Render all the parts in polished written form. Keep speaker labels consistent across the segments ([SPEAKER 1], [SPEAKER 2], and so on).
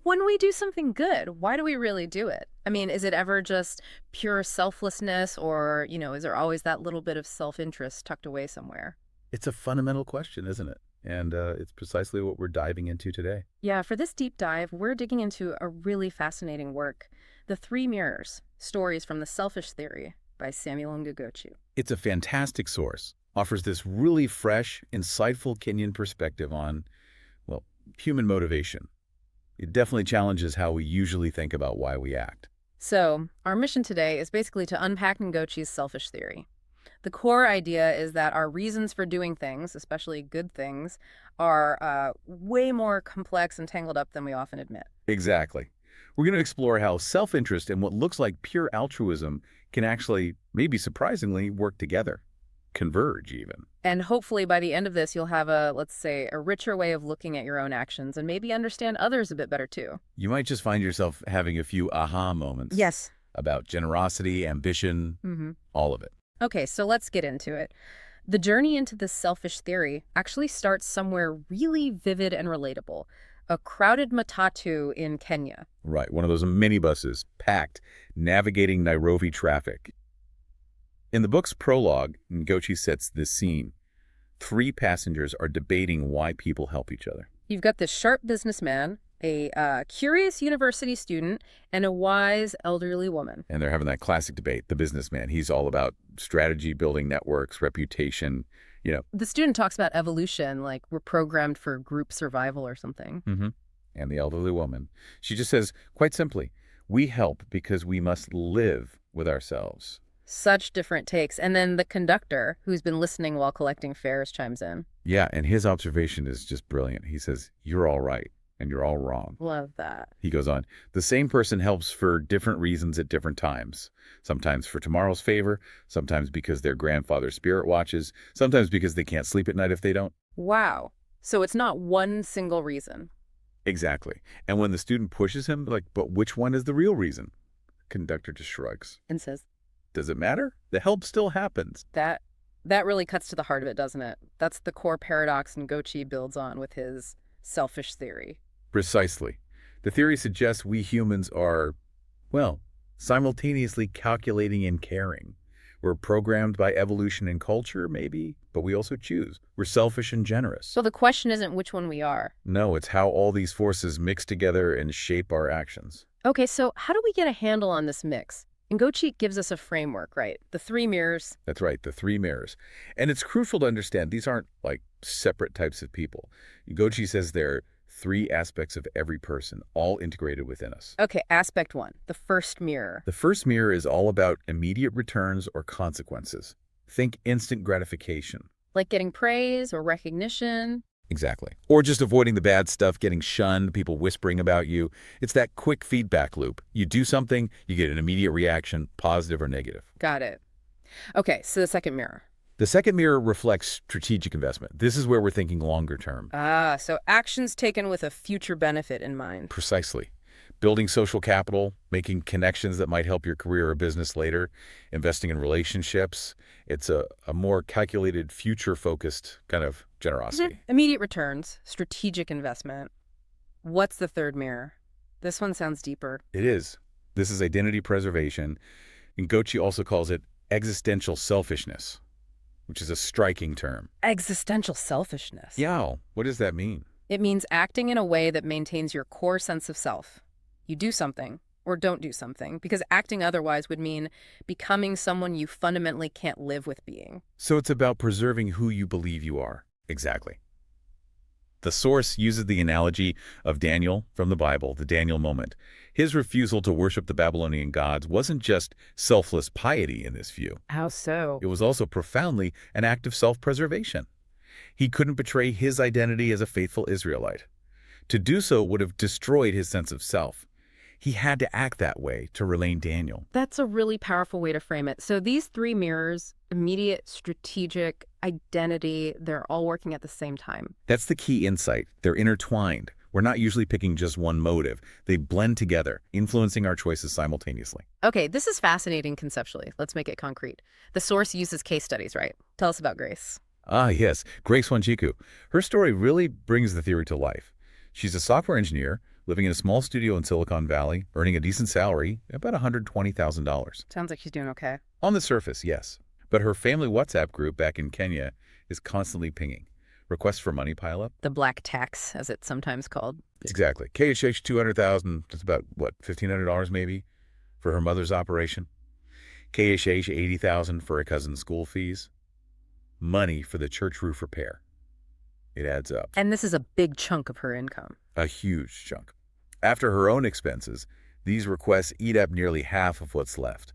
[SPEAKER 1] When we do something good, why do we really do it? I mean, is it ever just pure selflessness or, is there always that little bit of self-interest tucked away somewhere?
[SPEAKER 2] It's a fundamental question, isn't it? And it's precisely what we're diving into today.
[SPEAKER 1] Yeah, for this deep dive, we're digging into a really fascinating work, The Three Mirrors, Stories from the Selfish Theory by Samuel Ngoci.
[SPEAKER 2] It's a fantastic source, offers this really fresh, insightful Kenyan perspective on, well, human motivation. It definitely challenges how we usually think about why we act.
[SPEAKER 1] So, our mission today is basically to unpack Ngoci's selfish theory. The core idea is that our reasons for doing things, especially good things, are way more complex and tangled up than we often admit.
[SPEAKER 2] Exactly. We're going to explore how self-interest and what looks like pure altruism can actually, maybe surprisingly, work together, converge even.
[SPEAKER 1] And hopefully by the end of this, you'll have let's say, a richer way of looking at your own actions and maybe understand others a bit better too.
[SPEAKER 2] You might just find yourself having a few aha moments
[SPEAKER 1] Yes.
[SPEAKER 2] about generosity, ambition,
[SPEAKER 1] Mm-hmm.
[SPEAKER 2] all of it.
[SPEAKER 1] Okay, so let's get into it. The journey into this selfish theory actually starts somewhere really vivid and relatable. A crowded matatu in Kenya.
[SPEAKER 2] Right, one of those minibuses, packed, navigating Nairobi traffic. In the book's prologue, Ngoci sets this scene. Three passengers are debating why people help each other.
[SPEAKER 1] You've got this sharp businessman, a curious university student, and a wise elderly woman.
[SPEAKER 2] And they're having that classic debate, the businessman. He's all about strategy, building networks, reputation,
[SPEAKER 1] The student talks about evolution, like we're programmed for group survival or something.
[SPEAKER 2] And the elderly woman. She just says, quite simply, we help because we must live with ourselves.
[SPEAKER 1] Such different takes. And then the conductor, who's been listening while collecting fares, chimes in.
[SPEAKER 2] Yeah, and his observation is just brilliant. He says, you're all right, and you're all wrong.
[SPEAKER 1] Love that.
[SPEAKER 2] He goes on, the same person helps for different reasons at different times. Sometimes for tomorrow's favor, sometimes because their grandfather's spirit watches, sometimes because they can't sleep at night if they don't.
[SPEAKER 1] Wow. So it's not one single reason.
[SPEAKER 2] Exactly. And when the student pushes him, like, but which one is the real reason? Conductor just shrugs.
[SPEAKER 1] And says,
[SPEAKER 2] Does it matter? The help still happens.
[SPEAKER 1] that really cuts to the heart of it, doesn't it? That's the core paradox Ngoci builds on with his selfish theory.
[SPEAKER 2] Precisely. The theory suggests we humans are, well, simultaneously calculating and caring. We're programmed by evolution and culture, maybe, but we also choose. We're selfish and generous.
[SPEAKER 1] So the question isn't which one we are.
[SPEAKER 2] No, it's how all these forces mix together and shape our actions.
[SPEAKER 1] Okay, so how do we get a handle on this mix? Ngoci gives us a framework, right? The three mirrors.
[SPEAKER 2] That's right, the three mirrors. And it's crucial to understand these aren't like separate types of people. Ngoci says they're three aspects of every person, all integrated within us.
[SPEAKER 1] Okay, aspect one, the first mirror.
[SPEAKER 2] The first mirror is all about immediate returns or consequences. Think instant gratification.
[SPEAKER 1] Like getting praise or recognition.
[SPEAKER 2] Exactly. Or just avoiding the bad stuff, getting shunned, people whispering about you. It's that quick feedback loop. You do something, you get an immediate reaction, positive or negative.
[SPEAKER 1] Got it. Okay, so the second mirror.
[SPEAKER 2] The second mirror reflects strategic investment. This is where we're thinking longer term.
[SPEAKER 1] So actions taken with a future benefit in mind.
[SPEAKER 2] Precisely. Building social capital, making connections that might help your career or business later, investing in relationships. It's a more calculated, future-focused kind of generosity.
[SPEAKER 1] Immediate returns, strategic investment. What's the third mirror? This one sounds deeper.
[SPEAKER 2] It is. This is identity preservation. And Ngoci also calls it existential selfishness, which is a striking term.
[SPEAKER 1] Existential selfishness.
[SPEAKER 2] Yeah, what does that mean?
[SPEAKER 1] It means acting in a way that maintains your core sense of self. You do something or don't do something, because acting otherwise would mean becoming someone you fundamentally can't live with being.
[SPEAKER 2] So it's about preserving who you believe you are. Exactly. The source uses the analogy of Daniel from the Bible, the Daniel moment. His refusal to worship the Babylonian gods wasn't just selfless piety in this view.
[SPEAKER 1] How so?
[SPEAKER 2] It was also profoundly an act of self-preservation. He couldn't betray his identity as a faithful Israelite. To do so would have destroyed his sense of self. He had to act that way to remain Daniel.
[SPEAKER 1] That's a really powerful way to frame it. So these three mirrors, immediate, strategic, identity, they're all working at the same time.
[SPEAKER 2] That's the key insight. They're intertwined. We're not usually picking just one motive. They blend together, influencing our choices simultaneously.
[SPEAKER 1] Okay, this is fascinating conceptually. Let's make it concrete. The source uses case studies, right? Tell us about Grace.
[SPEAKER 2] Ah, yes, Grace Wanjiku. Her story really brings the theory to life. She's a software engineer, living in a small studio in Silicon Valley, earning a decent salary, about $120,000.
[SPEAKER 1] Sounds like she's doing okay.
[SPEAKER 2] On the surface, yes. But her family WhatsApp group back in Kenya is constantly pinging. Requests for money pile up.
[SPEAKER 1] The black tax, as it's sometimes called.
[SPEAKER 2] Exactly. KHH 200,000, that's about, what, $1,500 maybe for her mother's operation. KHH 80,000 for her cousin's school fees. Money for the church roof repair. It adds up.
[SPEAKER 1] And this is a big chunk of her income.
[SPEAKER 2] A huge chunk. After her own expenses, these requests eat up nearly half of what's left.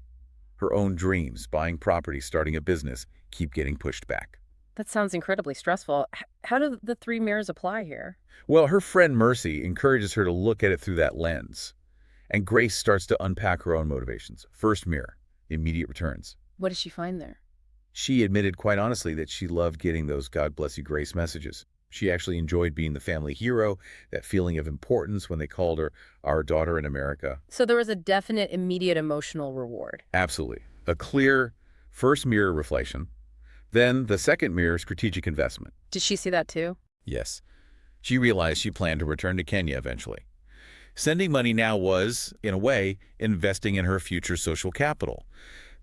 [SPEAKER 2] Her own dreams, buying property, starting a business, keep getting pushed back.
[SPEAKER 1] That sounds incredibly stressful. How do the three mirrors apply here?
[SPEAKER 2] Well, her friend Mercy encourages her to look at it through that lens. And Grace starts to unpack her own motivations. First mirror, immediate returns.
[SPEAKER 1] What does she find there?
[SPEAKER 2] She admitted quite honestly that she loved getting those God bless you Grace messages. She actually enjoyed being the family hero, that feeling of importance when they called her our daughter in America.
[SPEAKER 1] So there was a definite, immediate emotional reward.
[SPEAKER 2] Absolutely. A clear first mirror reflection. Then the second mirror, strategic investment.
[SPEAKER 1] Did she see that too?
[SPEAKER 2] Yes. She realized she planned to return to Kenya eventually. Sending money now was, in a way, investing in her future social capital.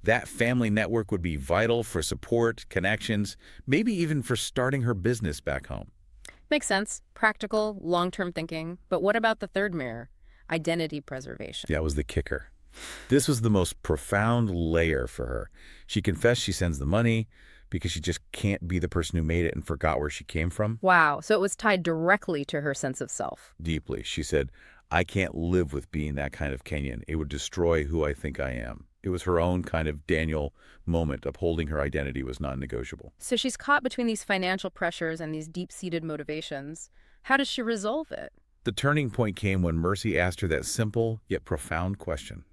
[SPEAKER 2] That family network would be vital for support, connections, maybe even for starting her business back home.
[SPEAKER 1] Makes sense. Practical, long-term thinking. But what about the third mirror? Identity preservation.
[SPEAKER 2] That was the kicker. This was the most profound layer for her. She confessed she sends the money because she just can't be the person who made it and forgot where she came from.
[SPEAKER 1] Wow. So it was tied directly to her sense of self.
[SPEAKER 2] Deeply. She said, I can't live with being that kind of Kenyan. It would destroy who I think I am. It was her own kind of Daniel moment. Upholding her identity was non-negotiable.
[SPEAKER 1] So she's caught between these financial pressures and these deep-seated motivations. How does she resolve it?
[SPEAKER 2] The turning point came when Mercy asked her that simple yet profound question.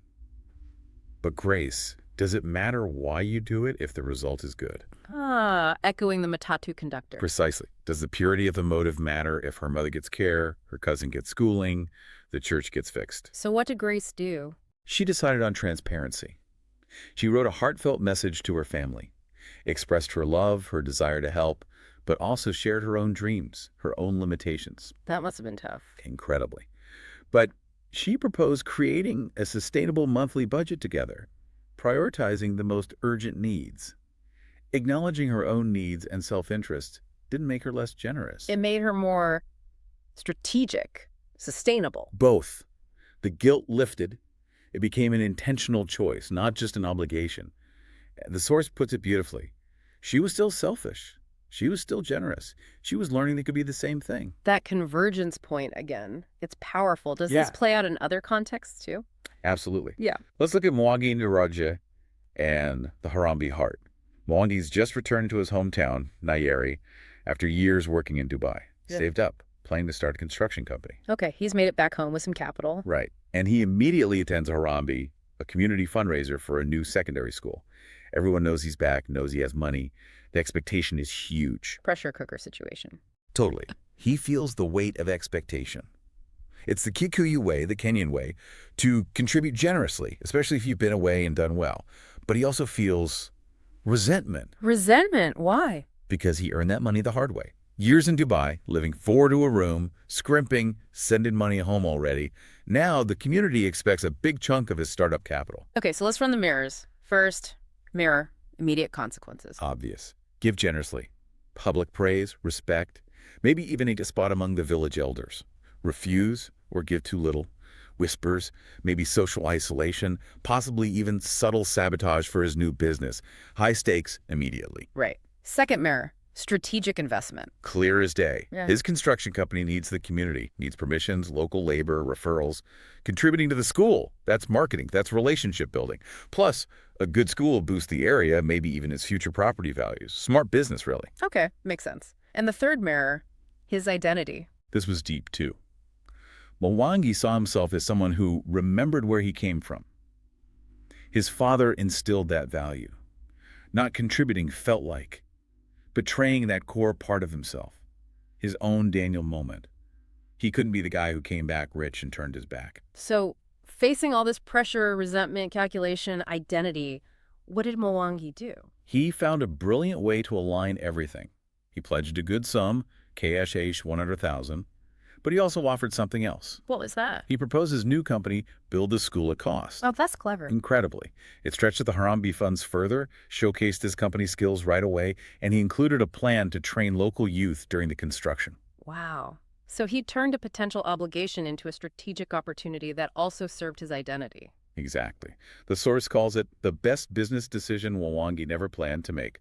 [SPEAKER 2] But Grace, does it matter why you do it if the result is good?
[SPEAKER 1] Echoing the Matatu conductor.
[SPEAKER 2] Precisely. Does the purity of the motive matter if her mother gets care, her cousin gets schooling, the church gets fixed?
[SPEAKER 1] So what did Grace do?
[SPEAKER 2] She decided on transparency. She wrote a heartfelt message to her family, expressed her love, her desire to help, but also shared her own dreams, her own limitations.
[SPEAKER 1] That must have been tough.
[SPEAKER 2] Incredibly. But she proposed creating a sustainable monthly budget together, prioritizing the most urgent needs. Acknowledging her own needs and self-interest didn't make her less generous.
[SPEAKER 1] It made her more strategic, sustainable.
[SPEAKER 2] Both. The guilt lifted. It became an intentional choice, not just an obligation. The source puts it beautifully. She was still selfish. She was still generous. She was learning they could be the same thing.
[SPEAKER 1] That convergence point again, it's powerful. Does this play out in other contexts too?
[SPEAKER 2] Absolutely.
[SPEAKER 1] Yeah.
[SPEAKER 2] Let's look at Mwangi Ndiraja and the Harambee Heart. Mwangi's just returned to his hometown, Nyeri, after years working in Dubai.
[SPEAKER 1] Yeah.
[SPEAKER 2] Saved up, planning to start a construction company.
[SPEAKER 1] Okay, he's made it back home with some capital.
[SPEAKER 2] Right. And he immediately attends Harambee, a community fundraiser for a new secondary school. Everyone knows he's back, knows he has money. The expectation is huge.
[SPEAKER 1] Pressure cooker situation.
[SPEAKER 2] Totally. He feels the weight of expectation. It's the Kikuyu way, the Kenyan way, to contribute generously, especially if you've been away and done well. But he also feels resentment.
[SPEAKER 1] Resentment? Why?
[SPEAKER 2] Because he earned that money the hard way. Years in Dubai, living 4 to a room, scrimping, sending money home already. Now the community expects a big chunk of his startup capital.
[SPEAKER 1] Okay, so let's run the mirrors. First, mirror, immediate consequences.
[SPEAKER 2] Obvious. Give generously. Public praise, respect, maybe even a spot among the village elders. Refuse or give too little. Whispers, maybe social isolation, possibly even subtle sabotage for his new business. High stakes immediately.
[SPEAKER 1] Right. Second mirror, strategic investment.
[SPEAKER 2] Clear as day.
[SPEAKER 1] Yeah.
[SPEAKER 2] His construction company needs the community, needs permissions, local labor, referrals. Contributing to the school, that's marketing, that's relationship building. Plus, a good school boosts the area, maybe even its future property values. Smart business, really.
[SPEAKER 1] Okay, makes sense. And the third mirror, his identity.
[SPEAKER 2] This was deep, too. Mwangi saw himself as someone who remembered where he came from. His father instilled that value. Not contributing felt like betraying that core part of himself, his own Daniel moment. He couldn't be the guy who came back rich and turned his back.
[SPEAKER 1] So, facing all this pressure, resentment, calculation, identity, what did Mwangi do?
[SPEAKER 2] He found a brilliant way to align everything. He pledged a good sum, KSH 100,000, But he also offered something else.
[SPEAKER 1] What was that?
[SPEAKER 2] He proposed his new company build the school at cost.
[SPEAKER 1] Oh, that's clever.
[SPEAKER 2] Incredibly. It stretched the Harambee funds further, showcased his company's skills right away, and he included a plan to train local youth during the construction.
[SPEAKER 1] Wow. So he turned a potential obligation into a strategic opportunity that also served his identity.
[SPEAKER 2] Exactly. The source calls it the best business decision Mwangi never planned to make.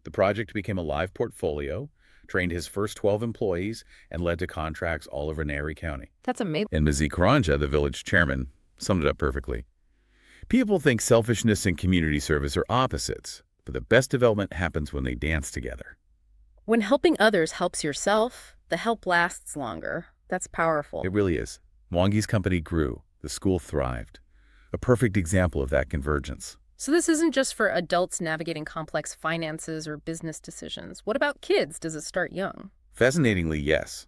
[SPEAKER 2] The project became a live portfolio, trained his first 12 employees, and led to contracts all over Nairobi County.
[SPEAKER 1] That's amazing.
[SPEAKER 2] And Mzee Karanja, the village chairman, summed it up perfectly. People think selfishness and community service are opposites, but the best development happens when they dance together.
[SPEAKER 1] When helping others helps yourself, the help lasts longer. That's powerful.
[SPEAKER 2] It really is. Mwangi's company grew. The school thrived. A perfect example of that convergence.
[SPEAKER 1] So this isn't just for adults navigating complex finances or business decisions. What about kids? Does it start young?
[SPEAKER 2] Fascinatingly, yes.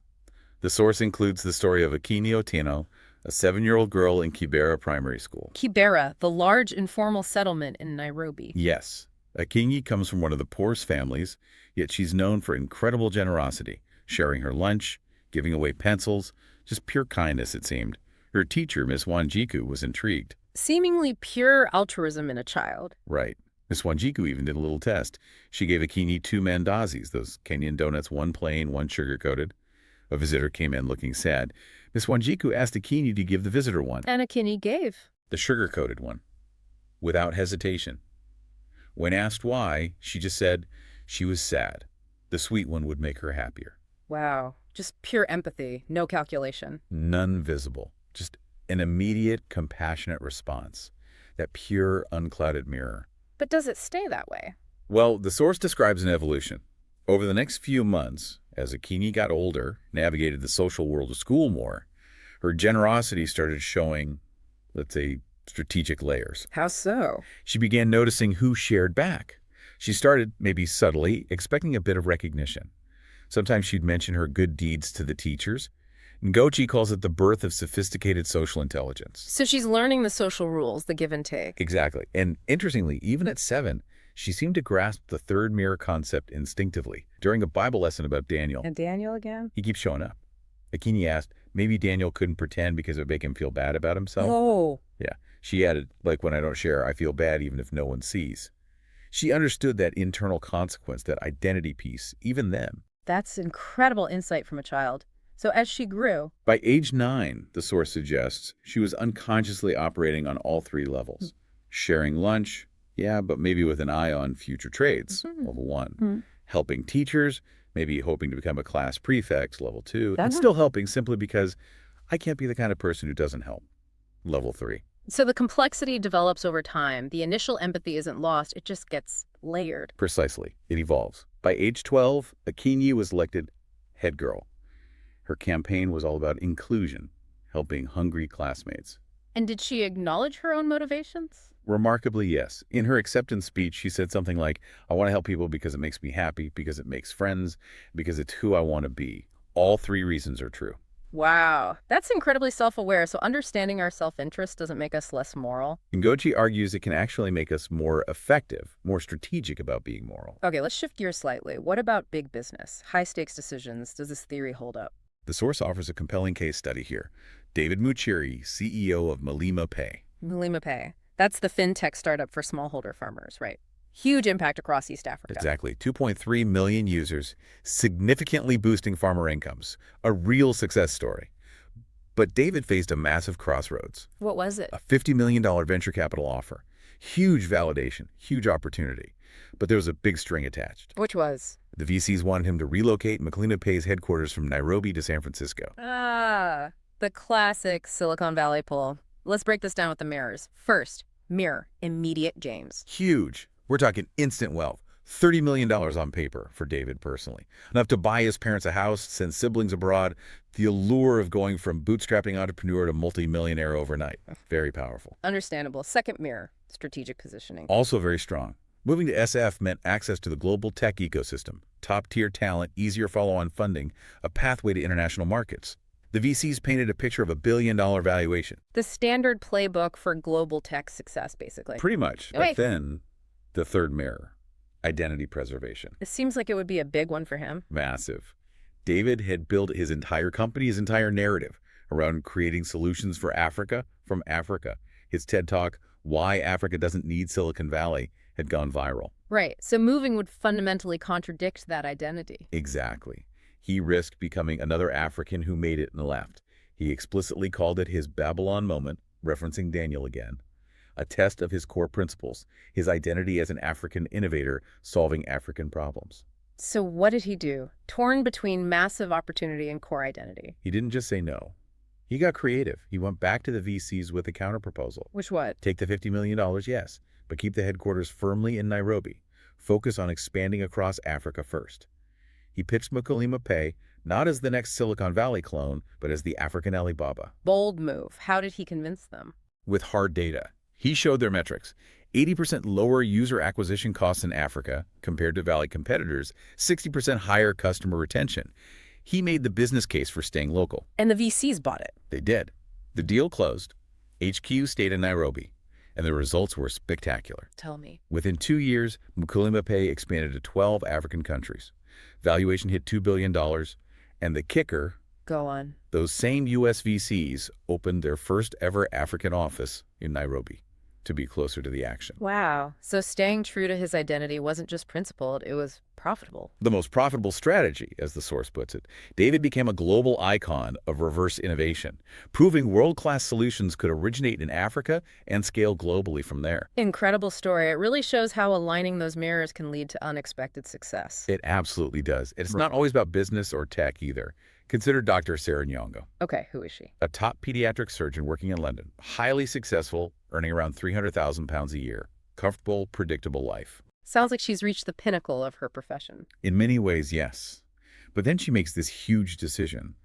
[SPEAKER 2] The source includes the story of Akinyi Otieno, a 7-year-old girl in Kibera Primary School.
[SPEAKER 1] Kibera, the large informal settlement in Nairobi.
[SPEAKER 2] Yes, Akinyi comes from one of the poorest families, yet she's known for incredible generosity, sharing her lunch, giving away pencils, just pure kindness, it seemed. Her teacher, Miss Wanjiku, was intrigued.
[SPEAKER 1] Seemingly pure altruism in a child.
[SPEAKER 2] Right. Miss Wanjiku even did a little test. She gave Akinyi 2 mandazis, those Kenyan donuts, one plain, one sugar-coated. A visitor came in looking sad. Miss Wanjiku asked Akinyi to give the visitor one.
[SPEAKER 1] And Akinyi gave.
[SPEAKER 2] The sugar-coated one. Without hesitation. When asked why, she just said she was sad. The sweet one would make her happier.
[SPEAKER 1] Wow. Just pure empathy, no calculation.
[SPEAKER 2] None visible. Just an immediate, compassionate response. That pure, unclouded mirror.
[SPEAKER 1] But does it stay that way?
[SPEAKER 2] Well, the source describes an evolution. Over the next few months, as Akinyi got older, navigated the social world of school more, her generosity started showing, let's say, strategic layers.
[SPEAKER 1] How so?
[SPEAKER 2] She began noticing who shared back. She started, maybe subtly, expecting a bit of recognition. Sometimes she'd mention her good deeds to the teachers. Ngoci calls it the birth of sophisticated social intelligence.
[SPEAKER 1] So she's learning the social rules, the give and take.
[SPEAKER 2] Exactly. And interestingly, even at 7, she seemed to grasp the third mirror concept instinctively. During a Bible lesson about Daniel,
[SPEAKER 1] And Daniel again?
[SPEAKER 2] he keeps showing up. Akinyi asked, maybe Daniel couldn't pretend because it would make him feel bad about himself.
[SPEAKER 1] Oh.
[SPEAKER 2] Yeah. She added, like when I don't share, I feel bad even if no one sees. She understood that internal consequence, that identity piece, even then.
[SPEAKER 1] That's incredible insight from a child. So as she grew,
[SPEAKER 2] By age 9, the source suggests, she was unconsciously operating on all 3 levels. Sharing lunch, yeah, but maybe with an eye on future trades, level 1. Helping teachers, maybe hoping to become a class prefect, level 2. And still helping simply because I can't be the kind of person who doesn't help, level 3.
[SPEAKER 1] so the complexity develops over time. The initial empathy isn't lost, it just gets layered.
[SPEAKER 2] Precisely. It evolves. By age 12, Akinyi was elected head girl. Her campaign was all about inclusion, helping hungry classmates.
[SPEAKER 1] And did she acknowledge her own motivations?
[SPEAKER 2] Remarkably, yes. In her acceptance speech, she said something like, I want to help people because it makes me happy, because it makes friends, because it's who I want to be. All 3 reasons are true.
[SPEAKER 1] Wow, that's incredibly self-aware. So understanding our self-interest doesn't make us less moral.
[SPEAKER 2] Ngoci argues it can actually make us more effective, more strategic about being moral.
[SPEAKER 1] Okay, let's shift gears slightly. What about big business? High-stakes decisions. Does this theory hold up?
[SPEAKER 2] The source offers a compelling case study here. David Muchiri, CEO of Malima Pay.
[SPEAKER 1] Malima Pay. That's the fintech startup for smallholder farmers, right? Huge impact across East Africa.
[SPEAKER 2] Exactly. 2.3 million users, significantly boosting farmer incomes. A real success story. But David faced a massive crossroads.
[SPEAKER 1] What was it?
[SPEAKER 2] A $50 million venture capital offer. Huge validation, huge opportunity. But there was a big string attached.
[SPEAKER 1] Which was?
[SPEAKER 2] The VCs wanted him to relocate Malima Pay's headquarters from Nairobi to San Francisco.
[SPEAKER 1] Ah, the classic Silicon Valley pull. Let's break this down with the mirrors. First, mirror, immediate gains.
[SPEAKER 2] Huge. We're talking instant wealth. $30 million on paper for David personally. Enough to buy his parents a house, send siblings abroad. The allure of going from bootstrapping entrepreneur to multimillionaire overnight. Very powerful.
[SPEAKER 1] Understandable. Second mirror, strategic positioning.
[SPEAKER 2] Also very strong. Moving to SF meant access to the global tech ecosystem, top-tier talent, easier follow-on funding, a pathway to international markets. The VCs painted a picture of a billion-dollar valuation.
[SPEAKER 1] The standard playbook for global tech success, basically.
[SPEAKER 2] Pretty much. But then, the third mirror, identity preservation.
[SPEAKER 1] It seems like it would be a big one for him.
[SPEAKER 2] Massive. David had built his entire company, his entire narrative around creating solutions for Africa from Africa. His TED Talk, Why Africa Doesn't Need Silicon Valley, had gone viral.
[SPEAKER 1] Right. So moving would fundamentally contradict that identity.
[SPEAKER 2] Exactly. He risked becoming another African who made it and left. He explicitly called it his Babylon moment, referencing Daniel again, a test of his core principles, his identity as an African innovator solving African problems.
[SPEAKER 1] So what did he do? Torn between massive opportunity and core identity.
[SPEAKER 2] He didn't just say no. He got creative. He went back to the VCs with a counterproposal.
[SPEAKER 1] Which what?
[SPEAKER 2] Take the $50 million, yes, but keep the headquarters firmly in Nairobi. Focus on expanding across Africa first. He pitched Mukulima Pay not as the next Silicon Valley clone, but as the African Alibaba.
[SPEAKER 1] Bold move. How did he convince them?
[SPEAKER 2] With hard data. He showed their metrics. 80% lower user acquisition costs in Africa compared to Valley competitors, 60% higher customer retention. He made the business case for staying local.
[SPEAKER 1] And the VCs bought it.
[SPEAKER 2] They did. The deal closed. HQ stayed in Nairobi, and the results were spectacular.
[SPEAKER 1] Tell me.
[SPEAKER 2] Within 2 years, Mukulima Pay expanded to 12 African countries. Valuation hit $2 billion, and the kicker,
[SPEAKER 1] Go on.
[SPEAKER 2] those same US VCs opened their first ever African office in Nairobi to be closer to the action.
[SPEAKER 1] Wow. So staying true to his identity wasn't just principled, it was profitable.
[SPEAKER 2] The most profitable strategy, as the source puts it. David became a global icon of reverse innovation, proving world-class solutions could originate in Africa and scale globally from there.
[SPEAKER 1] Incredible story. It really shows how aligning those mirrors can lead to unexpected success.
[SPEAKER 2] It absolutely does. It's not always about business or tech either. Consider Dr. Sarah Nyong'o,
[SPEAKER 1] Okay, who is she?
[SPEAKER 2] a top pediatric surgeon working in London, highly successful, earning around £300,000 a year. Comfortable, predictable life.
[SPEAKER 1] Sounds like she's reached the pinnacle of her profession.
[SPEAKER 2] In many ways, yes. But then she makes this huge decision.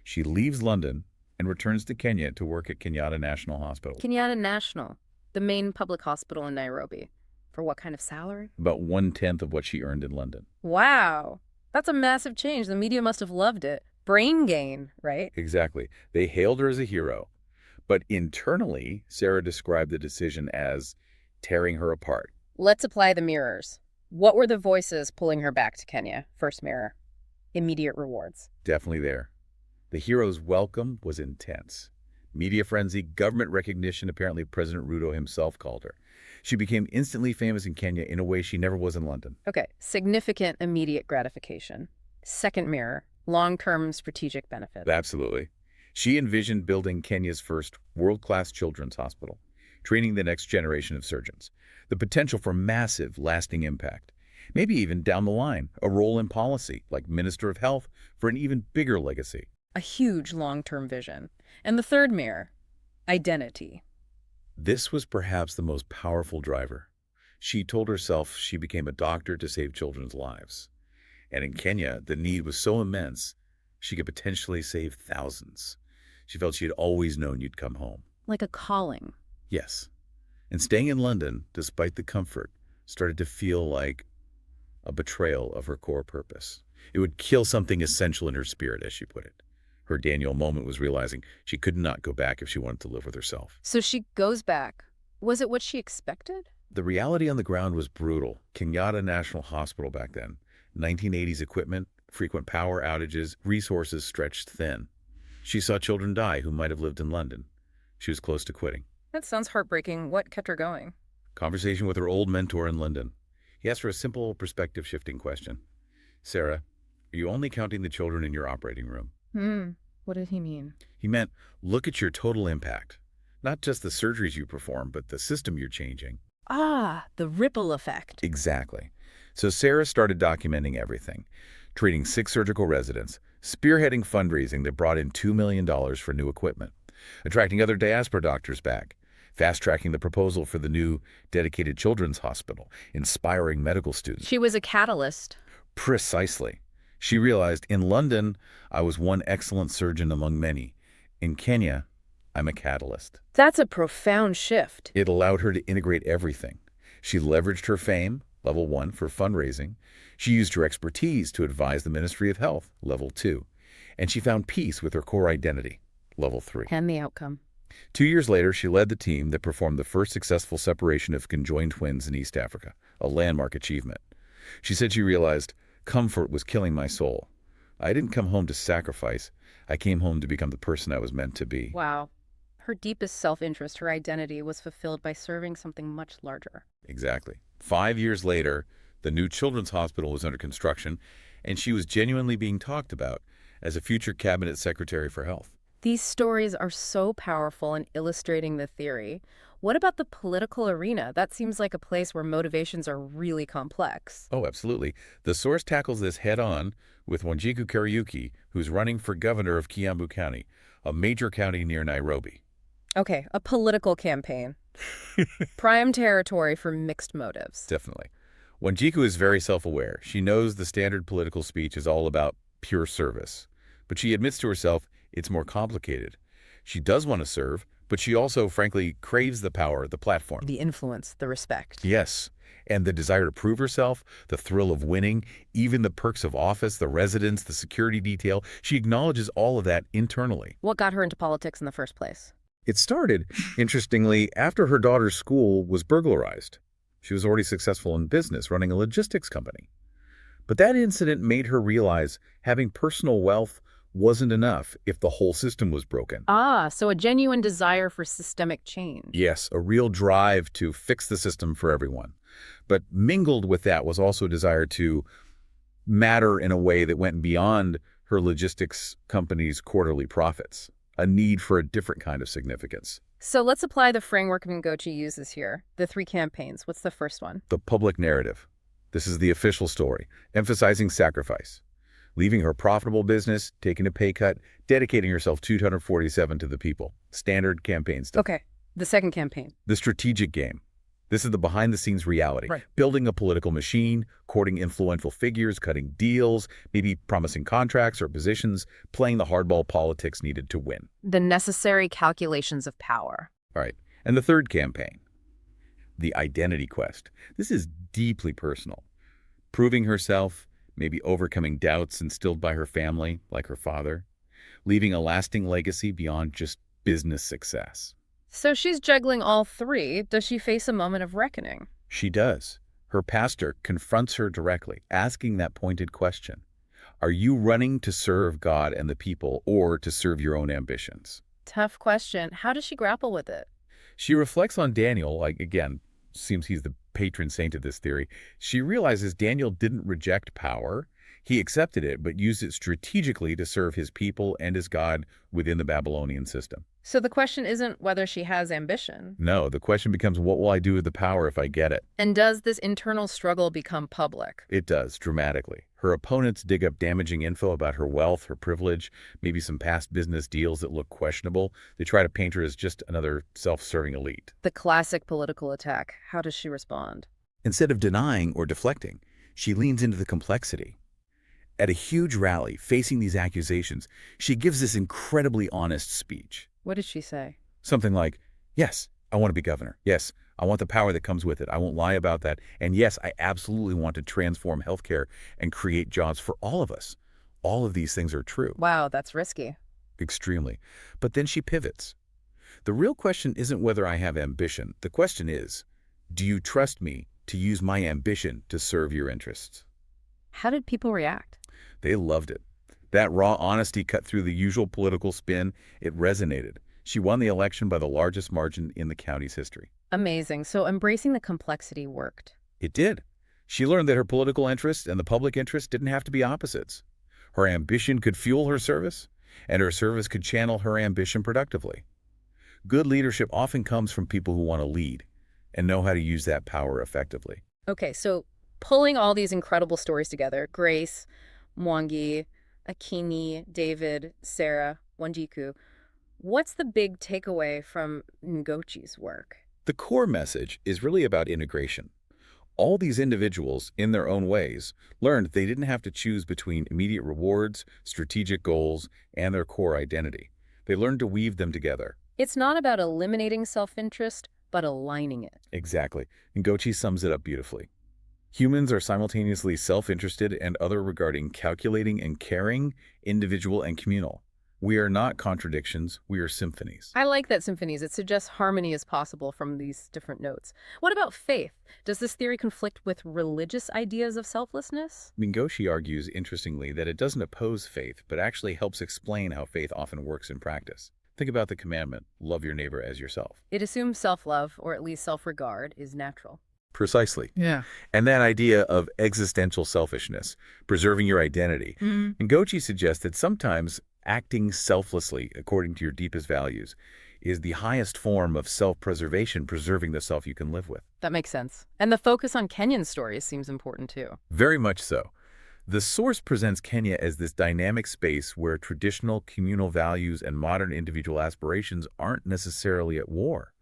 [SPEAKER 2] She leaves London and returns to Kenya to work at Kenyatta National Hospital.
[SPEAKER 1] Kenyatta National, the main public hospital in Nairobi. For what kind of salary?
[SPEAKER 2] About 1/10 of what she earned in London.
[SPEAKER 1] Wow. That's a massive change. The media must have loved it. Brain gain, right?
[SPEAKER 2] Exactly. They hailed her as a hero. But internally, Sarah described the decision as tearing her apart.
[SPEAKER 1] Let's apply the mirrors. What were the voices pulling her back to Kenya? First mirror. Immediate rewards.
[SPEAKER 2] Definitely there. The hero's welcome was intense. Media frenzy, government recognition, apparently President Ruto himself called her. She became instantly famous in Kenya in a way she never was in London.
[SPEAKER 1] Okay, significant immediate gratification. Second mirror. Long-term strategic benefits.
[SPEAKER 2] Absolutely. She envisioned building Kenya's first world-class children's hospital, training the next generation of surgeons, the potential for massive, lasting impact. Maybe even down the line, a role in policy, like Minister of Health, for an even bigger legacy.
[SPEAKER 1] A huge long-term vision. And the third mirror, identity.
[SPEAKER 2] This was perhaps the most powerful driver. She told herself she became a doctor to save children's lives. And in Kenya, the need was so immense, she could potentially save thousands. She felt she had always known you'd come home.
[SPEAKER 1] Like a calling.
[SPEAKER 2] Yes. And staying in London, despite the comfort, started to feel like a betrayal of her core purpose. It would kill something essential in her spirit, as she put it. Her Daniel moment was realizing she could not go back if she wanted to live with herself.
[SPEAKER 1] So she goes back. Was it what she expected?
[SPEAKER 2] The reality on the ground was brutal. Kenyatta National Hospital back then. 1980s equipment, frequent power outages, resources stretched thin. She saw children die who might have lived in London. She was close to quitting.
[SPEAKER 1] That sounds heartbreaking. What kept her going?
[SPEAKER 2] Conversation with her old mentor in London. He asked her a simple perspective-shifting question. Sarah, are you only counting the children in your operating room?
[SPEAKER 1] What did he mean?
[SPEAKER 2] He meant, look at your total impact. Not just the surgeries you perform, but the system you're changing.
[SPEAKER 1] Ah, the ripple effect.
[SPEAKER 2] Exactly. So Sarah started documenting everything, treating 6 surgical residents, spearheading fundraising that brought in $2 million for new equipment, attracting other diaspora doctors back, fast-tracking the proposal for the new dedicated children's hospital, inspiring medical students.
[SPEAKER 1] She was a catalyst.
[SPEAKER 2] Precisely. She realized, in London, I was one excellent surgeon among many. In Kenya, I'm a catalyst.
[SPEAKER 1] That's a profound shift.
[SPEAKER 2] It allowed her to integrate everything. She leveraged her fame, Level 1, for fundraising. She used her expertise to advise the Ministry of Health, Level 2. And she found peace with her core identity, Level 3.
[SPEAKER 1] And the outcome.
[SPEAKER 2] 2 years later, she led the team that performed the first successful separation of conjoined twins in East Africa, a landmark achievement. She said she realized, comfort was killing my soul. I didn't come home to sacrifice. I came home to become the person I was meant to be.
[SPEAKER 1] Wow. Her deepest self-interest, her identity, was fulfilled by serving something much larger.
[SPEAKER 2] Exactly. 5 years later, the new children's hospital was under construction, and she was genuinely being talked about as a future cabinet secretary for health.
[SPEAKER 1] These stories are so powerful in illustrating the theory. What about the political arena? That seems like a place where motivations are really complex.
[SPEAKER 2] Oh, absolutely. The source tackles this head-on with Wanjiku Kariuki, who's running for governor of Kiambu County, a major county near Nairobi.
[SPEAKER 1] Okay, a political campaign. Prime territory for mixed motives.
[SPEAKER 2] Definitely. Wanjiku is very self-aware. She knows the standard political speech is all about pure service. But she admits to herself it's more complicated. She does want to serve, but she also, frankly, craves the power, the platform.
[SPEAKER 1] The influence, the respect.
[SPEAKER 2] Yes. And the desire to prove herself, the thrill of winning, even the perks of office, the residence, the security detail. She acknowledges all of that internally.
[SPEAKER 1] What got her into politics in the first place?
[SPEAKER 2] It started, interestingly, after her daughter's school was burglarized. She was already successful in business, running a logistics company. But that incident made her realize having personal wealth wasn't enough if the whole system was broken.
[SPEAKER 1] Ah, so a genuine desire for systemic change.
[SPEAKER 2] Yes, a real drive to fix the system for everyone. But mingled with that was also a desire to matter in a way that went beyond her logistics company's quarterly profits, a need for a different kind of significance.
[SPEAKER 1] So let's apply the framework Ngoci uses here. The 3 campaigns. What's the first one?
[SPEAKER 2] The public narrative. This is the official story, emphasizing sacrifice. Leaving her profitable business, taking a pay cut, dedicating herself 247 to the people. Standard campaign stuff.
[SPEAKER 1] Okay, the second campaign.
[SPEAKER 2] The strategic game. This is the behind-the-scenes reality.
[SPEAKER 1] Right.
[SPEAKER 2] Building a political machine, courting influential figures, cutting deals, maybe promising contracts or positions, playing the hardball politics needed to win.
[SPEAKER 1] The necessary calculations of power.
[SPEAKER 2] All right. And the third campaign, the identity quest. This is deeply personal. Proving herself, maybe overcoming doubts instilled by her family, like her father, leaving a lasting legacy beyond just business success.
[SPEAKER 1] So she's juggling all 3. Does she face a moment of reckoning?
[SPEAKER 2] She does. Her pastor confronts her directly, asking that pointed question. Are you running to serve God and the people, or to serve your own ambitions?
[SPEAKER 1] Tough question. How does she grapple with it?
[SPEAKER 2] She reflects on Daniel, like, again, seems he's the patron saint of this theory. She realizes Daniel didn't reject power. He accepted it, but used it strategically to serve his people and his God within the Babylonian system.
[SPEAKER 1] So the question isn't whether she has ambition.
[SPEAKER 2] No, the question becomes, what will I do with the power if I get it?
[SPEAKER 1] And does this internal struggle become public?
[SPEAKER 2] It does, dramatically. Her opponents dig up damaging info about her wealth, her privilege, maybe some past business deals that look questionable. They try to paint her as just another self-serving elite.
[SPEAKER 1] The classic political attack. How does she respond?
[SPEAKER 2] Instead of denying or deflecting, she leans into the complexity. At a huge rally facing these accusations, she gives this incredibly honest speech.
[SPEAKER 1] What did she say?
[SPEAKER 2] Something like, yes, I want to be governor. Yes, I want the power that comes with it. I won't lie about that. And yes, I absolutely want to transform healthcare and create jobs for all of us. All of these things are true.
[SPEAKER 1] Wow, that's risky.
[SPEAKER 2] Extremely. But then she pivots. The real question isn't whether I have ambition. The question is, do you trust me to use my ambition to serve your interests?
[SPEAKER 1] How did people react?
[SPEAKER 2] They loved it. That raw honesty cut through the usual political spin. It resonated. She won the election by the largest margin in the county's history.
[SPEAKER 1] Amazing. So embracing the complexity worked.
[SPEAKER 2] It did. She learned that her political interest and the public interest didn't have to be opposites. Her ambition could fuel her service, and her service could channel her ambition productively. Good leadership often comes from people who want to lead and know how to use that power effectively.
[SPEAKER 1] Okay, so pulling all these incredible stories together, Grace, Mwangi, Akini, David, Sarah, Wanjiku, what's the big takeaway from Ngoci's work?
[SPEAKER 2] The core message is really about integration. All these individuals, in their own ways, learned they didn't have to choose between immediate rewards, strategic goals, and their core identity. They learned to weave them together.
[SPEAKER 1] It's not about eliminating self-interest, but aligning it.
[SPEAKER 2] Exactly. Ngoci sums it up beautifully. Humans are simultaneously self-interested and other regarding calculating and caring, individual and communal. We are not contradictions, we are symphonies.
[SPEAKER 1] I like that symphonies. It suggests harmony is possible from these different notes. What about faith? Does this theory conflict with religious ideas of selflessness?
[SPEAKER 2] Ngoci argues, interestingly, that it doesn't oppose faith, but actually helps explain how faith often works in practice. Think about the commandment, love your neighbor as yourself.
[SPEAKER 1] It assumes self-love, or at least self-regard, is natural.
[SPEAKER 2] Precisely.
[SPEAKER 1] Yeah.
[SPEAKER 2] And that idea of existential selfishness, preserving your identity. Ngoci suggests that sometimes acting selflessly according to your deepest values is the highest form of self-preservation, preserving the self you can live with.
[SPEAKER 1] That makes sense. And the focus on Kenyan stories seems important too.
[SPEAKER 2] Very much so. The source presents Kenya as this dynamic space where traditional communal values and modern individual aspirations aren't necessarily at war.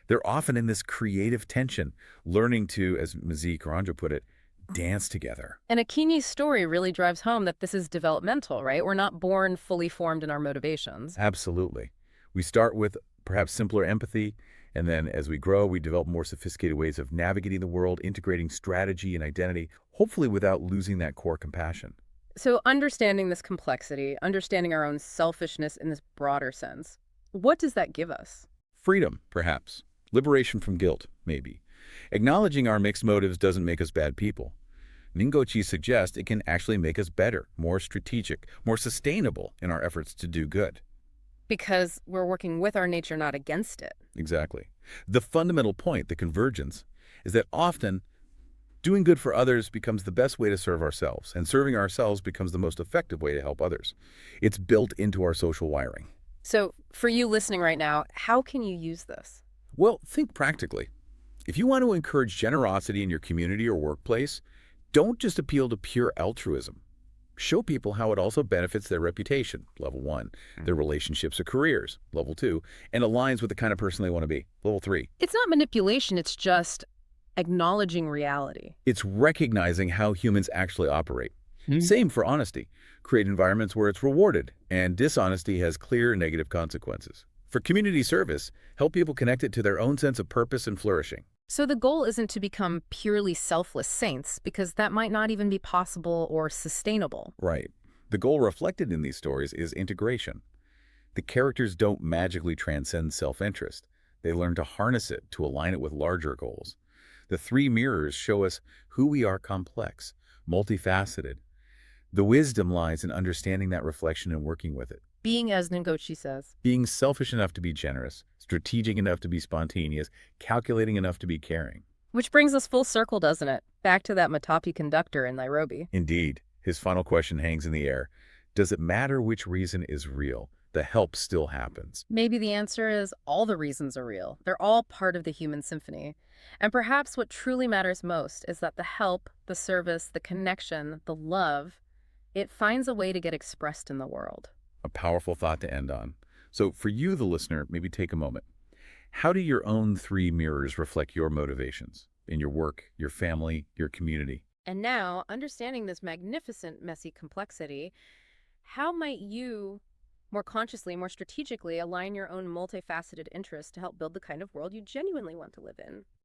[SPEAKER 2] They're often in this creative tension, learning to, as Mazie Karanja put it, dance together.
[SPEAKER 1] And Akinyi's story really drives home that this is developmental, right? We're not born fully formed in our motivations.
[SPEAKER 2] Absolutely. We start with perhaps simpler empathy, and then as we grow, we develop more sophisticated ways of navigating the world, integrating strategy and identity, hopefully without losing that core compassion.
[SPEAKER 1] So understanding this complexity, understanding our own selfishness in this broader sense, what does that give us?
[SPEAKER 2] Freedom, perhaps. Liberation from guilt, maybe. Acknowledging our mixed motives doesn't make us bad people. Ngochi suggests it can actually make us better, more strategic, more sustainable in our efforts to do good.
[SPEAKER 1] Because we're working with our nature, not against it.
[SPEAKER 2] Exactly. The fundamental point, the convergence, is that often doing good for others becomes the best way to serve ourselves, and serving ourselves becomes the most effective way to help others. It's built into our social wiring.
[SPEAKER 1] So for you listening right now, how can you use this?
[SPEAKER 2] Well, think practically. If you want to encourage generosity in your community or workplace, don't just appeal to pure altruism. Show people how it also benefits their reputation, level 1, their relationships or careers, level 2, and aligns with the kind of person they want to be, level 3.
[SPEAKER 1] It's not manipulation, it's just acknowledging reality.
[SPEAKER 2] It's recognizing how humans actually operate. Same for honesty. Create environments where it's rewarded, and dishonesty has clear negative consequences. For community service, help people connect it to their own sense of purpose and flourishing.
[SPEAKER 1] So the goal isn't to become purely selfless saints, because that might not even be possible or sustainable.
[SPEAKER 2] Right. The goal reflected in these stories is integration. The characters don't magically transcend self-interest. They learn to harness it to align it with larger goals. The three mirrors show us who we are: complex, multifaceted. The wisdom lies in understanding that reflection and working with it.
[SPEAKER 1] Being, as Ngochi says,
[SPEAKER 2] Being selfish enough to be generous, strategic enough to be spontaneous, calculating enough to be caring.
[SPEAKER 1] which brings us full circle, doesn't it? Back to that Matapi conductor in Nairobi.
[SPEAKER 2] Indeed, his final question hangs in the air. Does it matter which reason is real? The help still happens.
[SPEAKER 1] Maybe the answer is all the reasons are real. They're all part of the human symphony. And perhaps what truly matters most is that the help, the service, the connection, the love, it finds a way to get expressed in the world.
[SPEAKER 2] A powerful thought to end on. So for you, the listener, maybe take a moment. How do your own three mirrors reflect your motivations in your work, your family, your community?
[SPEAKER 1] And now, understanding this magnificent, messy complexity, how might you more consciously, more strategically align your own multifaceted interests to help build the kind of world you genuinely want to live in?